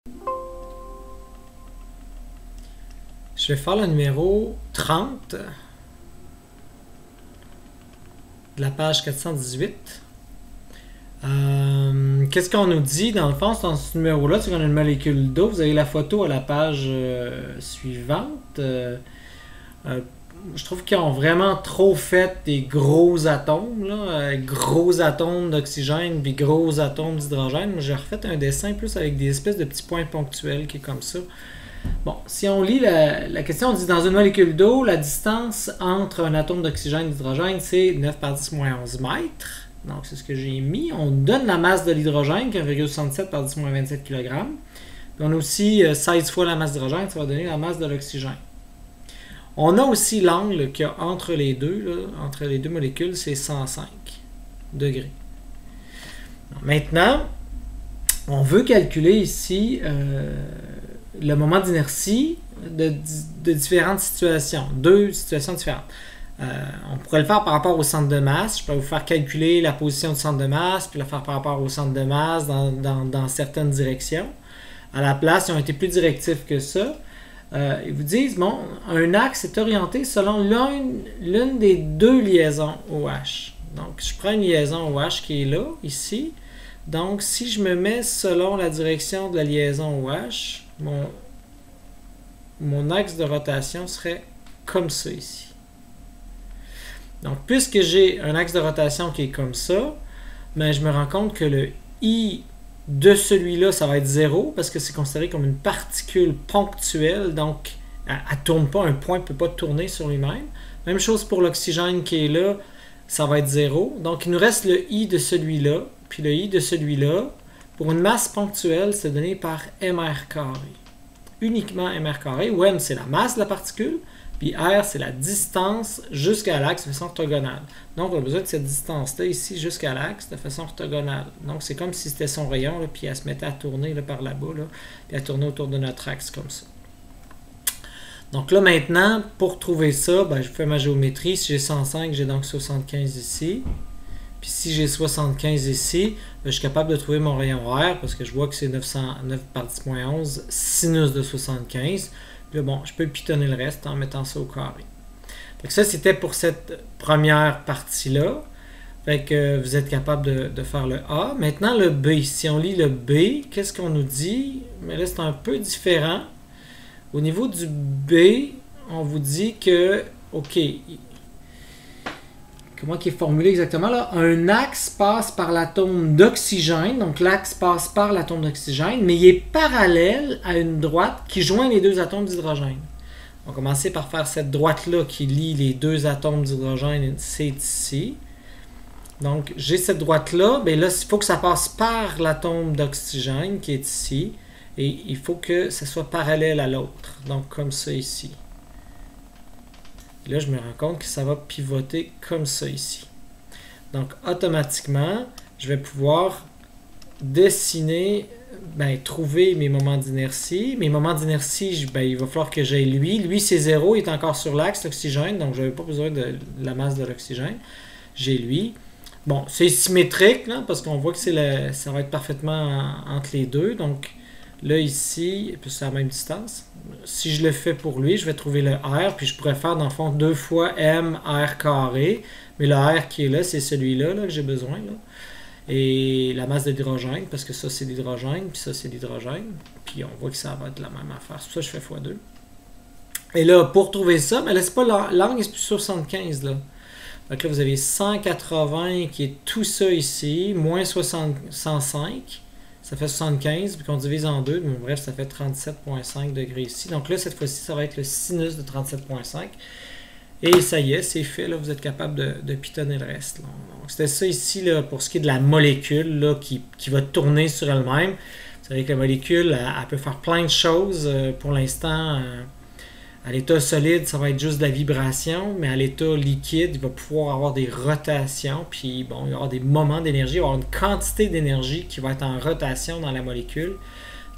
Je vais faire le numéro 30 de la page 418. Qu'est-ce qu'on nous dit dans le fond dans ce numéro-là? C'est qu'on a une molécule d'eau. Vous avez la photo à la page suivante. Je trouve qu'ils ont vraiment trop fait des gros atomes, là, gros atomes d'oxygène puis gros atomes d'hydrogène. J'ai refait un dessin plus avec des espèces de petits points ponctuels qui est comme ça. Bon, si on lit la question, on dit dans une molécule d'eau, la distance entre un atome d'oxygène et d'hydrogène, c'est 9 par 10-11 mètres. Donc, c'est ce que j'ai mis. On donne la masse de l'hydrogène, qui est 1,67 par 10-27 kg. Puis on a aussi 16 fois la masse d'hydrogène, ça va donner la masse de l'oxygène. On a aussi l'angle qu'il y a entre les deux, là, entre les deux molécules, c'est 105 degrés. Maintenant, on veut calculer ici le moment d'inertie de différentes situations, deux situations différentes. On pourrait le faire par rapport au centre de masse. Je pourrais vous faire calculer la position du centre de masse, puis le faire par rapport au centre de masse dans certaines directions. À la place, ils ont été plus directifs que ça. Ils vous disent, bon, un axe est orienté selon l'une des deux liaisons OH. Donc, je prends une liaison OH qui est là, ici. Donc, si je me mets selon la direction de la liaison OH, mon axe de rotation serait comme ça ici. Donc, puisque j'ai un axe de rotation qui est comme ça, ben, je me rends compte que le I de celui-là, ça va être 0 parce que c'est considéré comme une particule ponctuelle. Donc, elle ne tourne pas, un point ne peut pas tourner sur lui-même. Même chose pour l'oxygène qui est là, ça va être 0. Donc, il nous reste le I de celui-là, puis le I de celui-là. Pour une masse ponctuelle, c'est donné par mr carré. Uniquement mr carré, où m, c'est la masse de la particule, puis r, c'est la distance jusqu'à l'axe de façon orthogonale. Donc, on a besoin de cette distance-là ici jusqu'à l'axe de façon orthogonale. Donc, c'est comme si c'était son rayon, là, puis elle se mettait à tourner là, par là-bas, là, puis à tourner autour de notre axe comme ça. Donc là, maintenant, pour trouver ça, ben, je fais ma géométrie. Si j'ai 105, j'ai donc 75 ici. Puis si j'ai 75 ici, ben, je suis capable de trouver mon rayon R parce que je vois que c'est 9 par 10-11 sinus de 75. Puis là, bon, je peux pitonner le reste en mettant ça au carré. Donc ça, c'était pour cette première partie-là. Fait que vous êtes capable de faire le A. Maintenant, le B. Si on lit le B, qu'est-ce qu'on nous dit? Mais là, c'est un peu différent. Au niveau du B, on vous dit que, OK, comment il est formulé exactement là? Un axe passe par l'atome d'oxygène, donc l'axe passe par l'atome d'oxygène, mais il est parallèle à une droite qui joint les deux atomes d'hydrogène. On va commencer par faire cette droite-là qui lie les deux atomes d'hydrogène, c'est ici. Donc, j'ai cette droite-là, mais là, il faut que ça passe par l'atome d'oxygène qui est ici, et il faut que ça soit parallèle à l'autre, donc comme ça ici. Et là, je me rends compte que ça va pivoter comme ça ici. Donc, automatiquement, je vais pouvoir dessiner, ben, trouver mes moments d'inertie. Mes moments d'inertie, ben, il va falloir que j'aille lui. Lui, c'est 0, il est encore sur l'axe, l'oxygène, donc je n'avais pas besoin de la masse de l'oxygène. J'ai lui. Bon, c'est symétrique, là, parce qu'on voit que ça va être parfaitement entre les deux. Donc, là, ici, c'est à la même distance. Si je le fais pour lui, je vais trouver le R, puis je pourrais faire, dans le fond, 2 fois M R carré. Mais le R qui est là, c'est celui-là là, que j'ai besoin. Là. Et la masse d'hydrogène, parce que ça, c'est l'hydrogène, puis ça, c'est l'hydrogène. Puis on voit que ça va être la même affaire. C'est pour ça que je fais x2. Et là, pour trouver ça, mais là, c'est pas l'angle est plus 75, là. Donc là, vous avez 180 qui est tout ça ici, moins 105. Ça fait 75, puis qu'on divise en deux. Bon, bref, ça fait 37,5 degrés ici. Donc là, cette fois-ci, ça va être le sinus de 37,5. Et ça y est, c'est fait. Là, vous êtes capable de pitonner le reste. C'était ça ici là, pour ce qui est de la molécule là, qui va tourner sur elle-même. Vous savez que la molécule, elle peut faire plein de choses. Pour l'instant, à l'état solide, ça va être juste de la vibration, mais à l'état liquide, il va pouvoir avoir des rotations, puis bon, il va y avoir des moments d'énergie, il va y avoir une quantité d'énergie qui va être en rotation dans la molécule,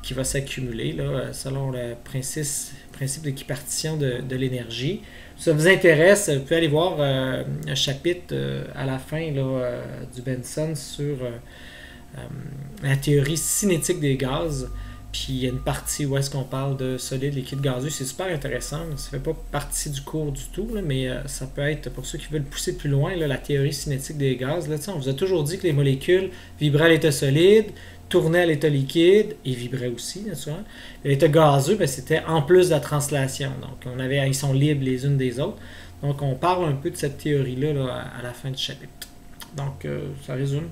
qui va s'accumuler là, selon le principe d'équipartition de l'énergie. Si ça vous intéresse, vous pouvez aller voir un chapitre à la fin là, du Benson sur la théorie cinétique des gaz. Puis il y a une partie où est-ce qu'on parle de solide, liquide, gazeux. C'est super intéressant. Ça fait pas partie du cours du tout, là, mais ça peut être, pour ceux qui veulent pousser plus loin, là, la théorie cinétique des gaz. Là, on vous a toujours dit que les molécules vibraient à l'état solide, tournaient à l'état liquide et vibraient aussi, naturellement. L'état gazeux, ben, c'était en plus de la translation. Donc, ils sont libres les unes des autres. Donc, on parle un peu de cette théorie-là là, à la fin du chapitre. Donc, ça résume.